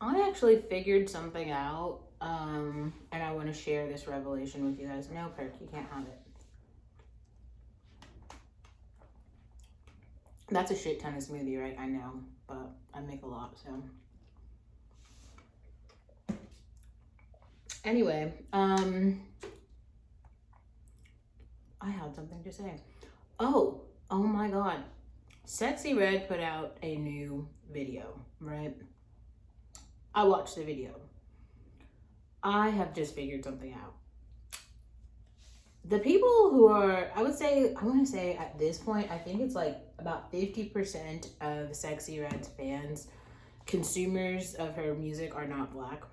I actually figured something out, and I want to share this revelation with you guys. No, Perk, you can't have it. That's a shit ton of smoothie, right? I know, but I make a lot, so. Anyway, I had something to say. Oh my god. Sexy Red put out a new video, right? I watched the video. I have just figured something out. The people who are, I want to say at this point, I think it's like about 50% of Sexy Red's fans, consumers of her music, are not black.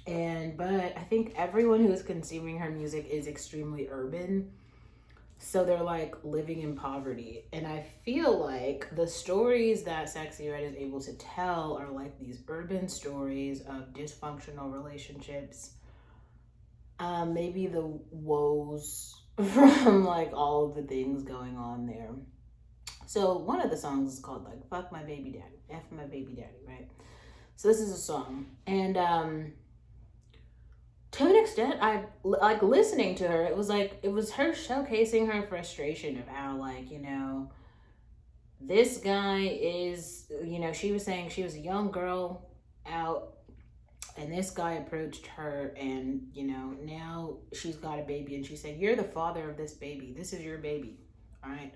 But I think everyone who is consuming her music is extremely urban. So they're like living in poverty. And I feel like the stories that Sexy Red is able to tell are like these urban stories of dysfunctional relationships. Maybe the woes from like all of the things going on there. So one of the songs is called like Fuck My Baby Daddy, F My Baby Daddy, right? So this is a song. And to an extent, I like listening to her. It was her showcasing her frustration of how, like, this guy is, she was saying she was a young girl out, and this guy approached her, and now she's got a baby, and she said, "You're the father of this baby. This is your baby." All right,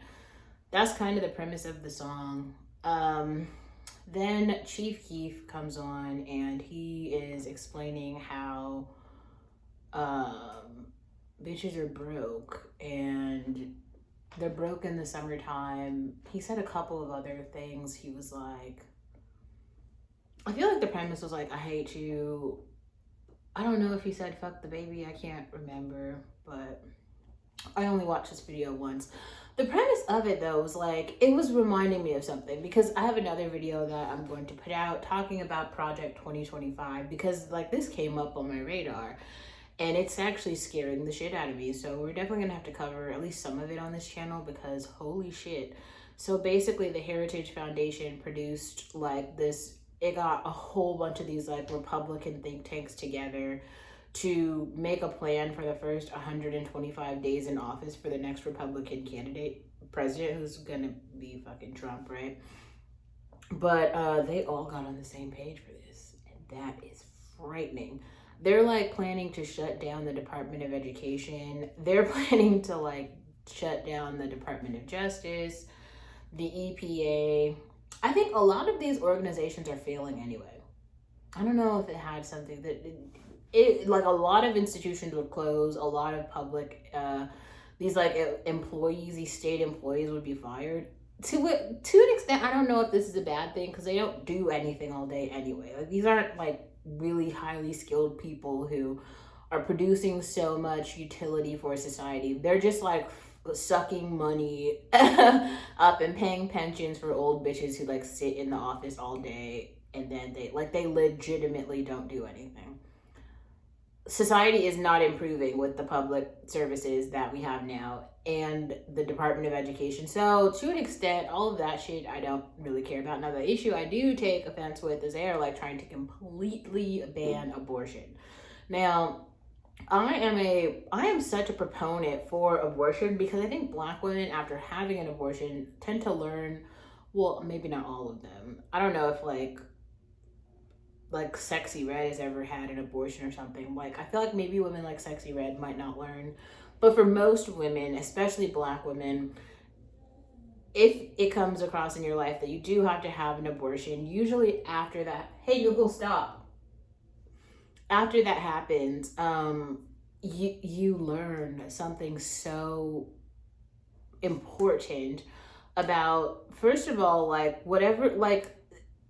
that's kind of the premise of the song. Then Chief Keef comes on, and he is explaining how bitches are broke, and they're broke in the summertime. He said a couple of other things. He was like, I feel like the premise was like, I hate you. I don't know if he said fuck the baby. I can't remember, but I only watched this video once. The premise of it, though, was like, it was reminding me of something, because I have another video that I'm going to put out talking about Project 2025, because like this came up on my radar. And it's actually scaring the shit out of me. So we're definitely gonna have to cover at least some of it on this channel, because holy shit. So basically the Heritage Foundation produced like this, it got a whole bunch of these like Republican think tanks together to make a plan for the first 125 days in office for the next Republican candidate, president, who's gonna be fucking Trump, right? But they all got on the same page for this, and that is frightening. They're like planning to shut down the Department of Education. They're planning to like shut down the Department of Justice, the EPA. I think a lot of these organizations are failing anyway. I don't know if it had something that it like a lot of institutions would close, a lot of public these like employees, these state employees would be fired. To an extent, I don't know if this is a bad thing, because they don't do anything all day anyway. Like these aren't like really highly skilled people who are producing so much utility for society. They're just like sucking money up and paying pensions for old bitches who like sit in the office all day, and then they legitimately don't do anything. Society is not improving with the public services that we have now and the Department of Education. So to an extent, all of that shit I don't really care about. Now the issue I do take offense with is they are like trying to completely ban abortion. Now I am such a proponent for abortion, because I think black women after having an abortion tend to learn, well, maybe not all of them. I don't know if like Sexy Red has ever had an abortion or something. Like I feel like maybe women like Sexy Red might not learn, but for most women, especially black women, if it comes across in your life that you do have to have an abortion, usually after that, hey Google, stop. After that happens, you learn something so important about, first of all, like whatever, like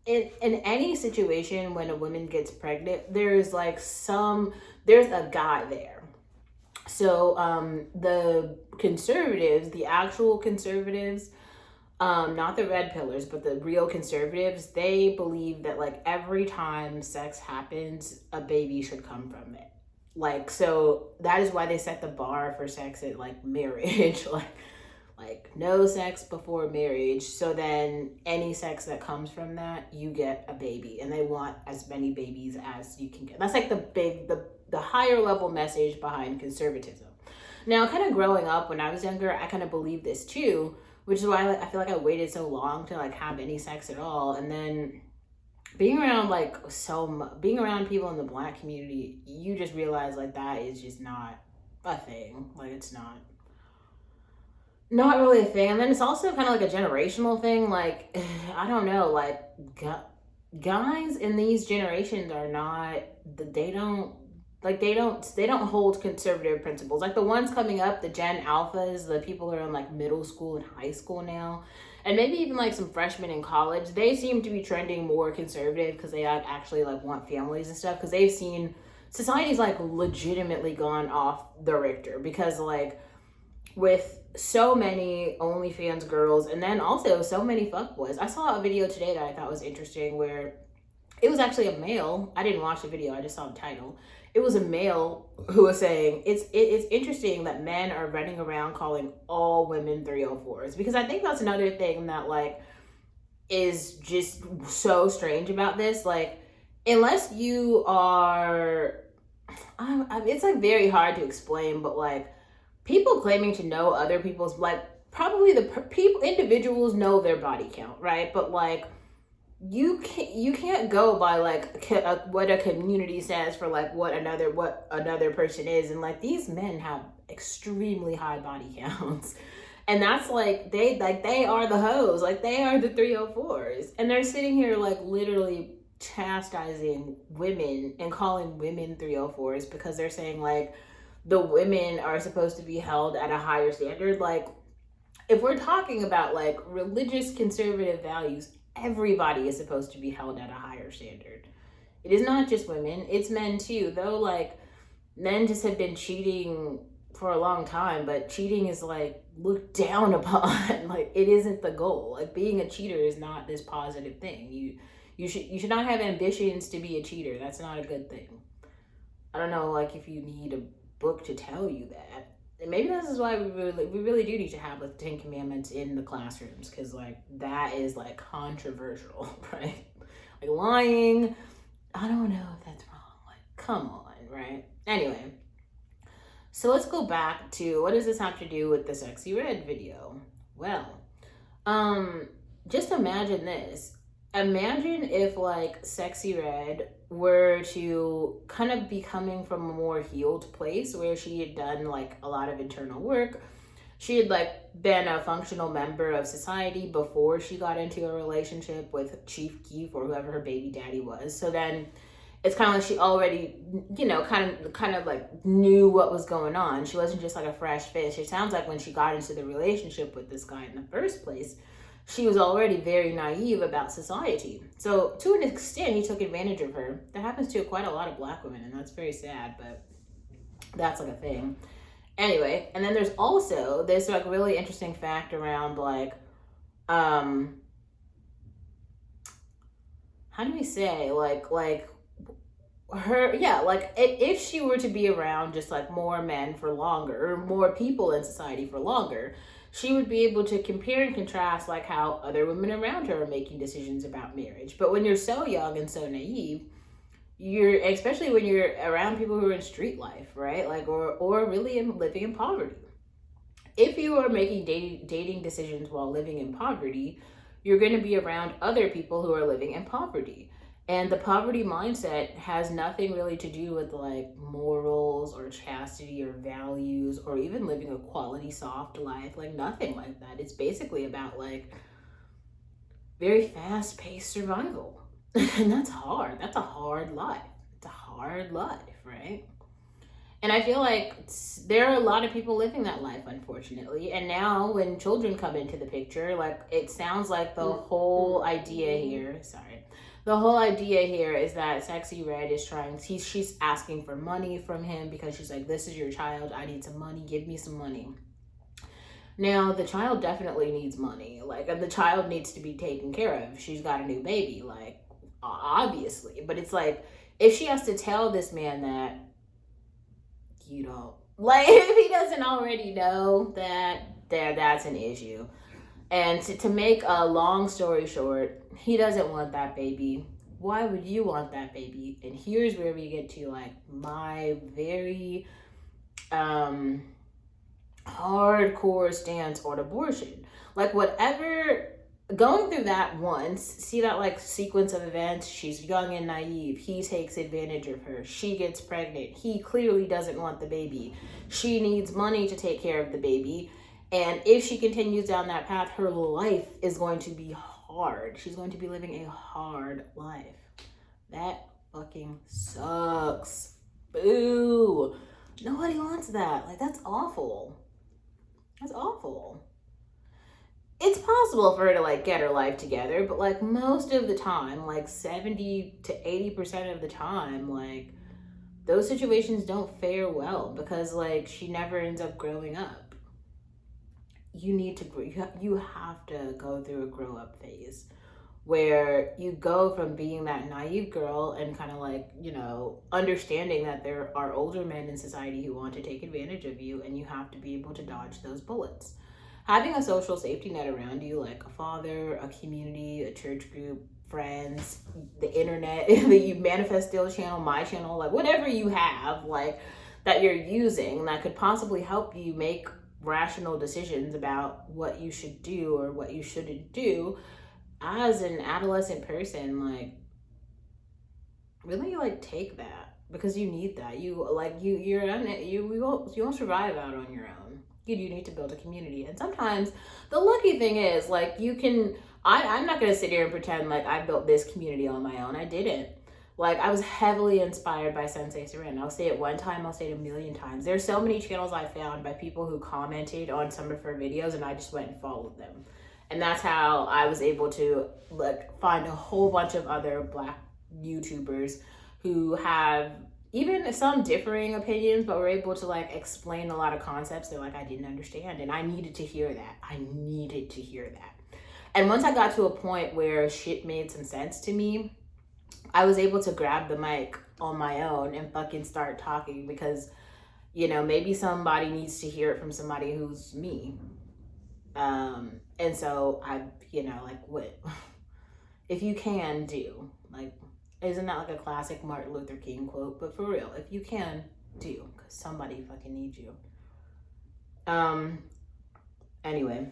in any situation when a woman gets pregnant, there's a guy there. So the conservatives, the actual conservatives, not the red pillars, but the real conservatives, they believe that like every time sex happens, a baby should come from it. Like, so that is why they set the bar for sex at like marriage. like no sex before marriage, so then any sex that comes from that, you get a baby, and they want as many babies as you can get. That's like the higher level message behind conservatism. Now, kind of growing up when I was younger, I kind of believed this too, which is why I feel like I waited so long to like have any sex at all. And then being around being around people in the Black community, you just realize like that is just not a thing. Like it's not really a thing. And then it's also kind of like a generational thing. Like I don't know, like guys in these generations are not, they don't hold conservative principles. Like the ones coming up, the Gen Alphas, the people who are in like middle school and high school now, and maybe even like some freshmen in college, they seem to be trending more conservative because they actually like want families and stuff, because they've seen society's like legitimately gone off the Richter, because like with so many OnlyFans girls and then also so many fuckboys. I saw a video today that I thought was interesting where it was actually a male. I didn't watch the video, I just saw the title. It was a male who was saying it's interesting that men are running around calling all women 304s, because I think that's another thing that like is just so strange about this. Like unless you are it's like very hard to explain, but like people claiming to know other people's, like probably people, individuals know their body count, right? But like you can't go by like what a community says for like what another person is. And like these men have extremely high body counts, and that's like they are the hoes, like they are the 304s, and they're sitting here like literally chastising women and calling women 304s because they're saying like the women are supposed to be held at a higher standard. Like if we're talking about like religious conservative values, everybody is supposed to be held at a higher standard. It is not just women, it's men too. Though like men just have been cheating for a long time, but cheating is like looked down upon. Like it isn't the goal. Like being a cheater is not this positive thing. You should not have ambitions to be a cheater. That's not a good thing. I don't know, like if you need a book to tell you that. And maybe this is why we really do need to have like the 10 Commandments in the classrooms, because like that is like controversial, right? Like lying, I don't know if that's wrong. Like come on, right? Anyway, so let's go back to what does this have to do with the Sexy Red video? Well, just imagine this. Imagine if like Sexy Red were to kind of be coming from a more healed place, where she had done like a lot of internal work. She had like been a functional member of society before she got into a relationship with Chief Keef or whoever her baby daddy was. So then it's kind of like she already, kind of like knew what was going on. She wasn't just like a fresh fish. It sounds like when she got into the relationship with this guy in the first place, she was already very naive about society. So to an extent, he took advantage of her. That happens to quite a lot of Black women, and that's very sad, but that's like a thing. Anyway, and then there's also this like really interesting fact around like, how do we say, like her, yeah, like if she were to be around just like more men for longer, or more people in society for longer, she would be able to compare and contrast like how other women around her are making decisions about marriage. But when you're so young and so naive, especially when you're around people who are in street life, right? Like, or really living in poverty. If you are making dating decisions while living in poverty, you're going to be around other people who are living in poverty. And the poverty mindset has nothing really to do with like morals or chastity or values or even living a quality soft life, like nothing like that. It's basically about like very fast paced survival. And that's hard. That's a hard life. It's a hard life, right? And I feel like there are a lot of people living that life, unfortunately. And now when children come into the picture, like it sounds like the whole idea here, the whole idea here is that Sexy Red is she's asking for money from him because she's like, this is your child. I need some money. Give me some money. Now, the child definitely needs money. Like, the child needs to be taken care of. She's got a new baby, like, obviously. But it's like, if she has to tell this man that, you don't, like, if he doesn't already know that that's an issue. And to make a long story short, he doesn't want that baby. Why would you want that baby? And here's where we get to like my very hardcore stance on abortion. Like, whatever, going through that once, see that like sequence of events, she's young and naive, he takes advantage of her, she gets pregnant, he clearly doesn't want the baby, she needs money to take care of the baby, and if she continues down that path, her life is going to be hard. She's going to be living a hard life. That fucking sucks. Boo. Nobody wants that. Like, that's awful. That's awful. It's possible for her to like get her life together, but like most of the time, like 70 to 80% of the time, like those situations don't fare well because like she never ends up growing up. You need to grow. You have to go through a grow up phase where you go from being that naive girl and kind of like, you know, understanding that there are older men in society who want to take advantage of you, and you have to be able to dodge those bullets. Having a social safety net around you, like a father, a community, a church group, friends, the internet, the Manifest Deal channel, my channel, like whatever you have, like that you're using that could possibly help you make rational decisions about what you should do or what you shouldn't do as an adolescent person, like really like take that, because you need that. You won't survive out on your own. You need to build a community. And sometimes the lucky thing is like you can, I'm not gonna sit here and pretend like I built this community on my own. I didn't. Like, I was heavily inspired by Sensei Seren. I'll say it one time, I'll say it a million times. There's so many channels I found by people who commented on some of her videos, and I just went and followed them. And that's how I was able to like find a whole bunch of other Black YouTubers who have even some differing opinions, but were able to like explain a lot of concepts that like I didn't understand. And I needed to hear that. I needed to hear that. And once I got to a point where shit made some sense to me, I was able to grab the mic on my own and fucking start talking, because, you know, maybe somebody needs to hear it from somebody who's me. And so I, you know, like, what, if you can do, like, isn't that like a classic Martin Luther King quote? But for real, if you can do, because somebody fucking needs you. Anyway,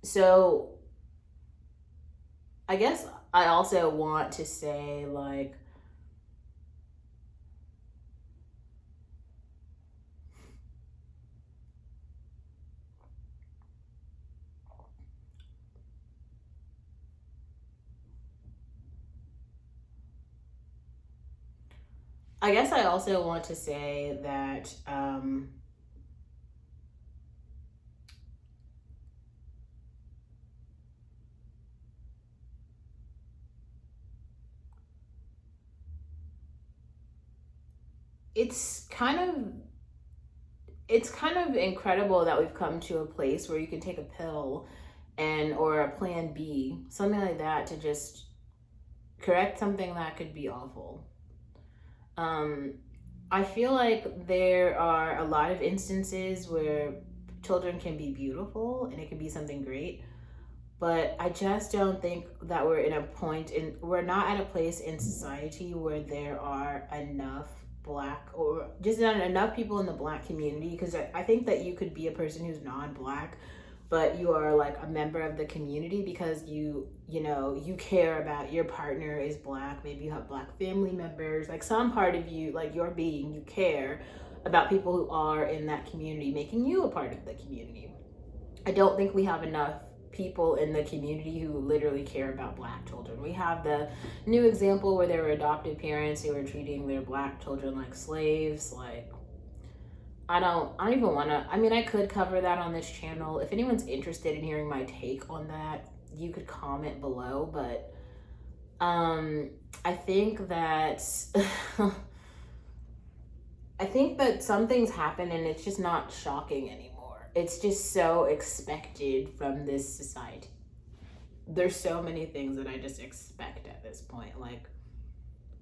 so I guess I also want to say, like, I guess I also want to say that it's kind of incredible that we've come to a place where you can take a pill and or a plan B, something like that, to just correct something that could be awful. I feel like there are a lot of instances where children can be beautiful and it can be something great, but I just don't think that we're not at a place in society where there are enough Black, or just not enough people in the Black community, because I think that you could be a person who's non-Black, but you are like a member of the community because you know, you care about your partner is Black, maybe you have Black family members, like some part of you, like your being, you care about people who are in that community, making you a part of the community. I don't think we have enough people in the community who literally care about Black children. We have the new example where there were adopted parents who were treating their Black children like slaves. Like, I don't even want to, I mean, I could cover that on this channel. If anyone's interested in hearing my take on that, you could comment below. But I think that I think that some things happen and it's just not shocking anymore. It's just so expected from this society. There's so many things that I just expect at this point. Like,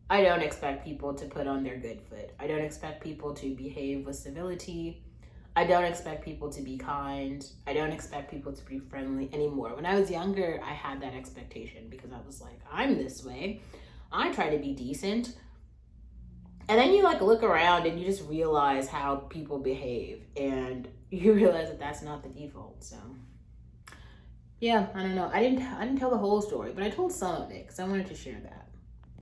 I don't expect people to put on their good foot. I don't expect people to behave with civility. I don't expect people to be kind. I don't expect people to be friendly anymore. When I was younger, I had that expectation because I was like, I'm this way. I try to be decent. And then you like look around and you just realize how people behave, and you realize that that's not the default. So yeah, I don't know. I didn't tell the whole story, but I told some of it because I wanted to share that.